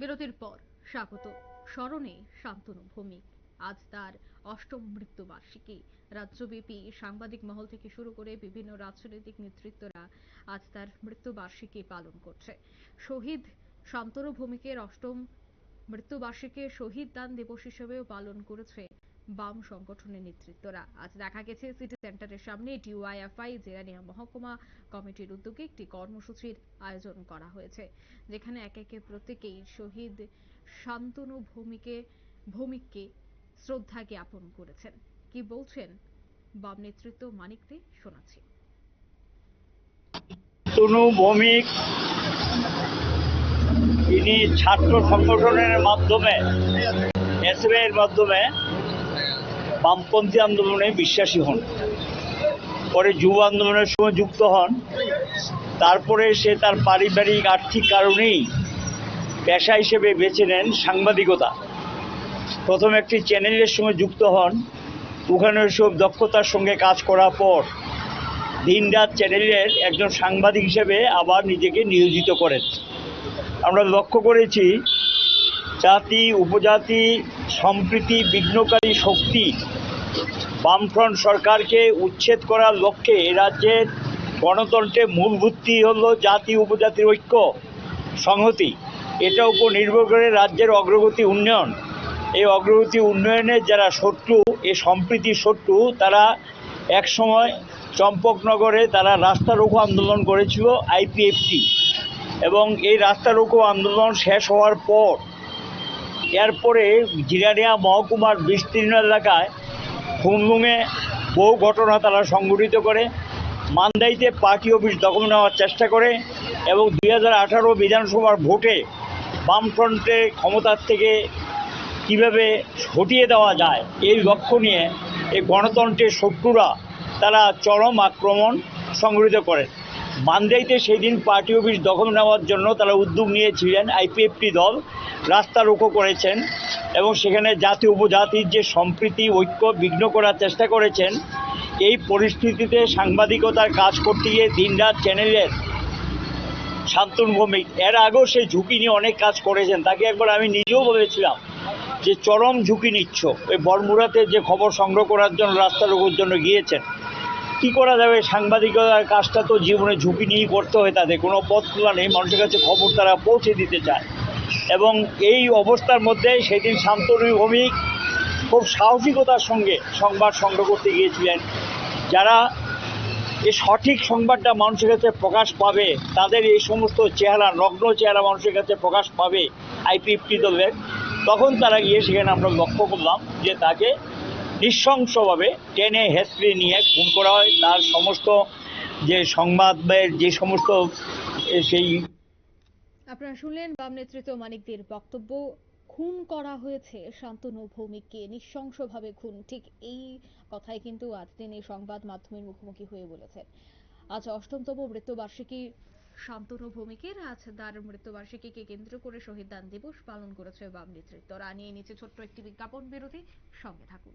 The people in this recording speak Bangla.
বিরতির পর স্বাগত। স্মরণে শান্তনু ভৌমিক, আজ তার অষ্টম মৃত্যুবার্ষিকী। রাজ্যব্যাপী সাংবাদিক মহল থেকে শুরু করে বিভিন্ন রাজনৈতিক নেতৃত্বরা আজ তার মৃত্যুবার্ষিকী পালন করছে। শহীদ শান্তনু ভৌমিকের অষ্টম মৃত্যুবার্ষিকী শহীদ দান দিবস হিসেবেও পালন করেছে বাম সংগঠনের নেতৃত্বরা। আজ দেখা গেছে সিটি সেন্টারের সামনে ডিওয়াইএফআই জিরানিয়া মহকুমা কমিটির উদ্যোগে একটি কর্মসূচির আয়োজন করা হয়েছে, যেখানে একে একে প্রত্যেকেই শহীদ শান্তনু ভৌমিককে শ্রদ্ধা জ্ঞাপন করেছেন। কি বলছেন বাম নেতৃত্ব, মানিক দে, শোনাচ্ছি। শান্তনু ভৌমিক তিনি ছাত্র সংগঠনের মাধ্যমে এসএফআই এর মাধ্যমে বামপন্থী আন্দোলনে বিশ্বাসী হন। পরে যুব আন্দোলনের সঙ্গে যুক্ত হন। তারপরে সে তার পারিবারিক আর্থিক কারণেই পেশা হিসেবে বেছে নেন সাংবাদিকতা। প্রথম একটি চ্যানেলের সঙ্গে যুক্ত হন। ওখানে সব দক্ষতার সঙ্গে কাজ করার পর দিনরাত চ্যানেলের একজন সাংবাদিক হিসেবে আবার নিজেকে নিয়োজিত করেন। আমরা লক্ষ্য করেছি জাতি উপজাতি সম্প্রীতি বিঘ্নকারী শক্তি বামফ্রন্ট সরকারকে উচ্ছেদ করার লক্ষ্যে এ রাজ্যের গণতন্ত্রের মূল ভিত্তি হল জাতি উপজাতির ঐক্য সংহতি। এটার উপর নির্ভর করে রাজ্যের অগ্রগতি উন্নয়ন। এই অগ্রগতি উন্নয়নের যারা শত্রু, এই সম্প্রীতির শত্রু, তারা একসময় চম্পকনগরে তারা রাস্তা রোকো আন্দোলন করেছিল আইপিএফটি, এবং এই রাস্তা রোকো আন্দোলন শেষ হওয়ার পর এরপরে জিরানিয়া মহকুমার বিস্তীর্ণ এলাকায় হুমলুঙে বহু ঘটনা তারা সংঘটিত করে। মান্দাইতে পার্টি অফিস দখল নেওয়ার চেষ্টা করে এবং 2018 বিধানসভার ভোটে বামফ্রন্টে ক্ষমতার থেকে কিভাবে হটিয়ে দেওয়া যায় এই লক্ষ্য নিয়ে এই গণতন্ত্রের শত্রুরা তারা চরম আক্রমণ সংঘটিত করে। মান্দাইতে সেই দিন পার্টি অফিস দখল নেওয়ার জন্য তারা উদ্যোগ নিয়েছিলেন। আইপিএফটি দল রাস্তা রোকো করেছেন এবং সেখানে জাতি উপজাতির যে সম্প্রীতি ঐক্য বিঘ্ন করার চেষ্টা করেছেন। এই পরিস্থিতিতে সাংবাদিকতার কাজ করতে গিয়ে দিনরাত চ্যানেলের শান্তনু ভৌমিক এর আগেও সেই ঝুঁকি নিয়ে অনেক কাজ করেছেন। তাকে একবার আমি নিজেও বলেছিলাম যে চরম ঝুঁকি নিচ্ছ, ওই বরমুড়াতে যে খবর সংগ্রহ করার জন্য রাস্তা রোকোর জন্য গিয়েছেন। কী করা যাবে, সাংবাদিকতার কাজটা তো জীবনে ঝুঁকি নিয়েই করতে হয়। তাদের কোনো পথ খোলা নেই, মানুষের কাছে খবর তারা পৌঁছে দিতে চায়। এবং এই অবস্থার মধ্যে সেদিন শান্তনু ভৌমিক খুব সাহসিকতার সঙ্গে সংবাদ সংগ্রহ করতে গিয়েছিলেন। যারা এই সঠিক সংবাদটা মানুষের কাছে প্রকাশ পাবে, তাদের এই সমস্ত চেহারা, নগ্ন চেহারা মানুষের কাছে প্রকাশ পাবে আইপিএফটি দলের, তখন তারা গিয়ে সেখানে আমরা লক্ষ্য করলাম যে তাকে নৃশংসভাবে টেনে হেঁচড়ে নিয়ে খুন করা হয়। তার সমস্ত যে সংবাদের যে সমস্ত সেই আপনারা শুনলেন বাম নেতৃত্ব মানিক দের বক্তব্য। খুন করা হয়েছে শান্তনু ভৌমিককে, নৃশংসভাবে খুন, ঠিক এই কথাই কিন্তু আজ তিনি সংবাদ মাধ্যমের মুখোমুখি হয়ে বলেছেন। আজ অষ্টমতম মৃত্যুবার্ষিকী শান্তনু ভৌমিকের। আজ তার মৃত্যুবার্ষিকীকে কেন্দ্র করে শহীদ দান দিবস পালন করেছে বাম নেতৃত্বরা। নিয়ে নিচে ছোট্ট একটি বিজ্ঞাপন বিরতি, সঙ্গে থাকুন।